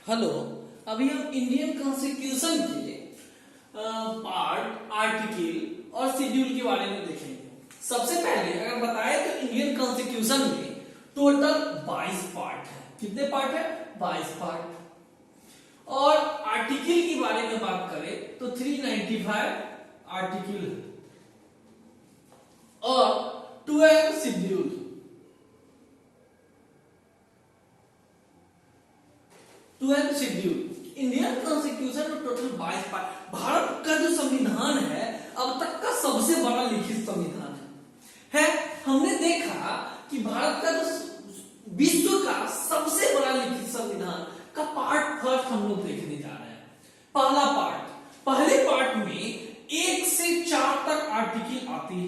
Hello. अभी हम Indian constitution के पार्ट, आर्टिकल और शेड्यूल के बारे में देखेंगे। सबसे पहले अगर बताएं तो इंडियन कॉन्स्टिट्यूशन में टोटल 22 पार्ट है। कितने पार्ट है? 22 पार्ट। और आर्टिकल के बारे में बात करें तो 395 आर्टिकल है और 12 शेड्यूल। इंडियन कॉन्स्टिट्यूशन में टोटल 22 पार्ट। भारत का जो संविधान है अब तक का सबसे बड़ा लिखित संविधान है। हमने देखा कि भारत का जो विश्व का सबसे बड़ा लिखित संविधान का पार्ट फर्स्ट हम लोग देखने जा रहे हैं। पहला पार्ट, पहले पार्ट में 1 से 4 तक आर्टिकल आती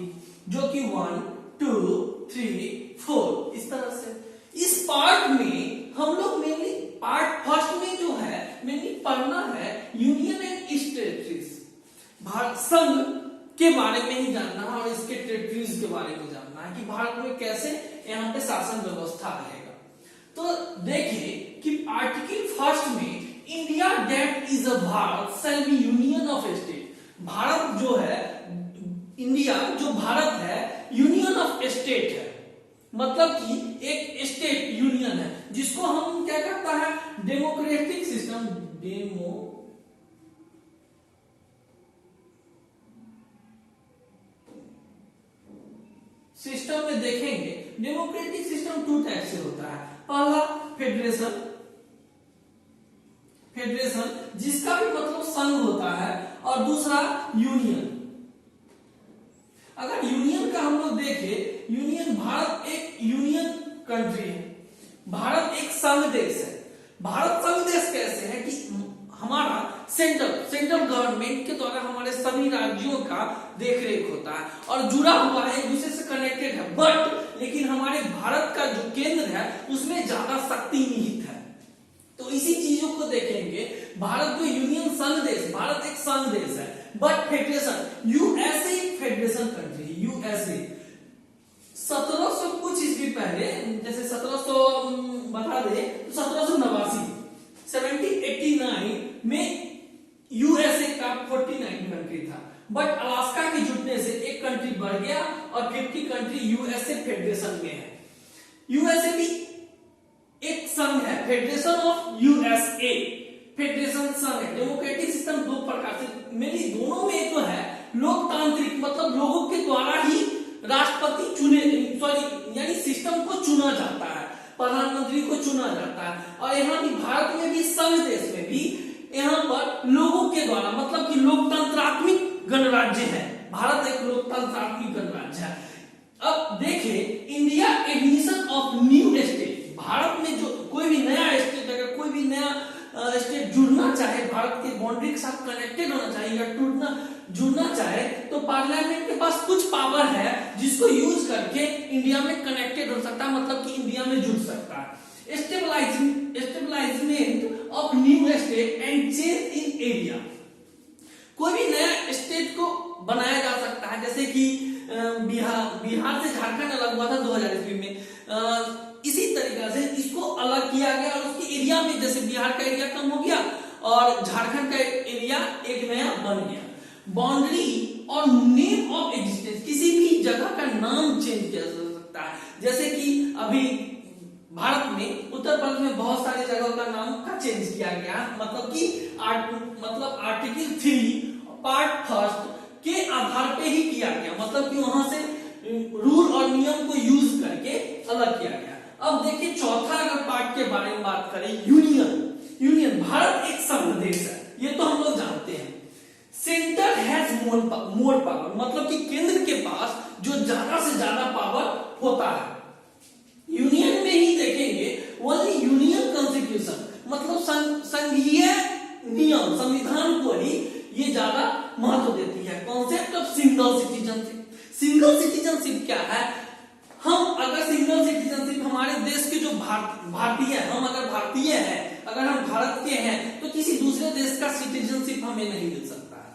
जो कि 1, 2, 3, 4 इस तरह से। इस पार्ट में हम लोग मेनली पार्ट फर्स्ट में जो है मेनली पढ़ना है यूनियन एंड टेरिटरीज, भारत संघ के बारे में ही जानना है और इसके टेरिटरीज के बारे में जानना है कि भारत में कैसे यहाँ पे शासन व्यवस्था रहेगा। तो देखिए कि आर्टिकल फर्स्ट में India that is a Bharat shall be union of state. Bharat जो है, इंडिया जो भारत है यूनियन ऑफ स्टेट है, मतलब कि एक स्टेट यूनियन है जिसको हम क्या करता है डेमोक्रेटिक सिस्टम, सिस्टम में देखेंगे। डेमोक्रेटिक सिस्टम 2 टाइप से होता है। पहला फेडरेशन जिसका भी मतलब संघ होता है, और दूसरा यूनियन। अगर यूनियन का हम लोग देखें, यूनियन, भारत एक यूनियन कंट्री है, भारत एक संघ देश है। भारत संघ देश कैसे है कि हमारा सेंट्रल गवर्नमेंट के द्वारा हमारे सभी राज्यों का देखरेख होता है और जुड़ा हुआ है, एक दूसरे से कनेक्टेड है। बट लेकिन हमारे भारत का जो केंद्र है उसमें ज्यादा शक्ति निहित है। तो इसी चीजों को देखेंगे। भारत जो यूनियन संघ देश, भारत एक संघ देश है, but federation, USA federation country, USA 1700 कुछ ईस्वी पहले, जैसे 1700 बता दे तो 1789 1789 में यूएसए का 49 कंट्री था, बट अलास्का के जुटने से एक कंट्री बढ़ गया और 50 कंट्री यूएसए फेडरेशन में है। यूएसए भी एक संघ है, फेडरेशन ऑफ यूएसए, फेडरेशन संघ है। डेमोक्रेटिक सिस्टम 2 प्रकार से, मेरी दोनों में जो है लोकतांत्रिक, मतलब लोगों के द्वारा ही राष्ट्रपति चुने, यानी सिस्टम को चुना जाता है, प्रधानमंत्री को चुना जाता है। और यहाँ भी भारत में भी, संघ देश में भी यहाँ पर लोगों के द्वारा, मतलब कि लोकतंत्रात्मक गणराज्य है। भारत एक लोकतंत्रात्मक गणराज्य है। अब देखें India admission of new state. Bharat में जो कोई भी नया स्टेट, अगर कोई भी नया स्टेट जुड़ना चाहे, भारत के बाउंड्री के साथ कनेक्टेड होना चाहिए या जुड़ना चाहे, तो पार्लियामेंट के पास कुछ पावर है जिसको यूज करके इंडिया में कनेक्टेड हो सकता है, मतलब कि इंडिया में जुड़ सकता है। Establishment of new state and change in area. कोई भी नया स्टेट को बनाया जा सकता है, जैसे कि बिहार से झारखंड अलग हुआ था 2000 ईस्वी में। इसी तरीके से इसको अलग किया गया और उसके एरिया में, जैसे बिहार का एरिया कम हो गया और झारखंड का एरिया एक नया बन गया। बाउंड्री और नेम ऑफ एग्जिस्टेंस, किसी भी जगह का नाम चेंज किया जा सकता है। जैसे कि अभी भारत में, उत्तर प्रदेश में बहुत सारी जगहों का नाम का चेंज किया गया, मतलब कि आर्टिकल 3 पार्ट फर्स्ट के आधार पे ही किया गया, मतलब कि वहां से रूल और नियम को यूज करके अलग किया गया। अब देखिए चौथा अगर पार्ट के बारे में बात करें, यूनियन, भारत एक संघ देश है, ये तो हम लोग जानते हैं। सेंटर हैज मोर पावर, मतलब कि केंद्र के पास जो ज्यादा से ज्यादा पावर होता है। यूनियन में ही देखेंगे ओनली यूनियन कॉन्स्टिट्यूशन, मतलब संघीय नियम, संविधान को ही ये ज्यादा महत्व देती है। कॉन्सेप्ट ऑफ सिंगल सिटीजनशिप क्या है? हम अगर सिंगल सिटीजनशिप, हमारे देश के जो भारतीय, हम अगर भारतीय हैं, अगर हम भारत के हैं, तो किसी दूसरे देश का सिटीजनशिप हमें नहीं मिल सकता है।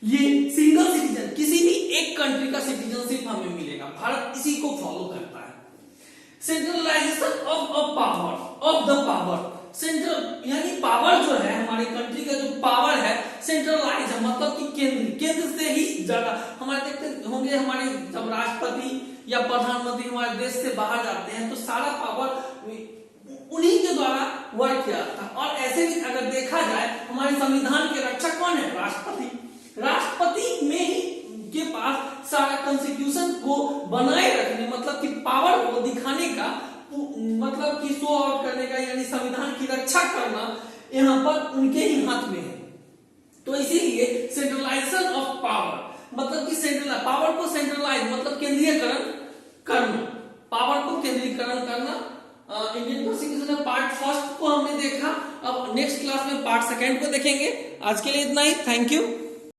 ये सिंगल सिटीजन, किसी भी एक कंट्री का सिटीजनशिप हमें मिलेगा। भारत इसी को फॉलो करता है। Centralization of the power, central यानी पावर जो है हमारी कंट्री का जो पावर है सेंट्रलाइज है, मतलब कि केंद्र से ही ज्यादा। हमारे देखते होंगे हमारे जब राष्ट्रपति या प्रधानमंत्री हमारे देश से बाहर जाते हैं तो सारा पावर उन्हीं के द्वारा वर्क किया था। और ऐसे भी अगर देखा जाए हमारे संविधान के रक्षक कौन है? राष्ट्रपति। राष्ट्रपति में ही के पास सारा कॉन्स्टिट्यूशन को बनाए रखने मतलब कि पावर को दिखाने का मतलब कि शो आउट करने का यानी संविधान की रक्षा करना यहाँ पर उनके ही हाथ में है। तो इसीलिए सेंट्रलाइजेशन ऑफ पावर मतलब कि सेंट्रल पावर को सेंट्रलाइज मतलब केंद्रीयकरण करना, पावर को केंद्रीकरण करना। इंडियन कॉन्स्टिट्यूशन का पार्ट फर्स्ट को हमने देखा, अब नेक्स्ट क्लास में पार्ट सेकंड को देखेंगे। आज के लिए इतना ही, थैंक यू।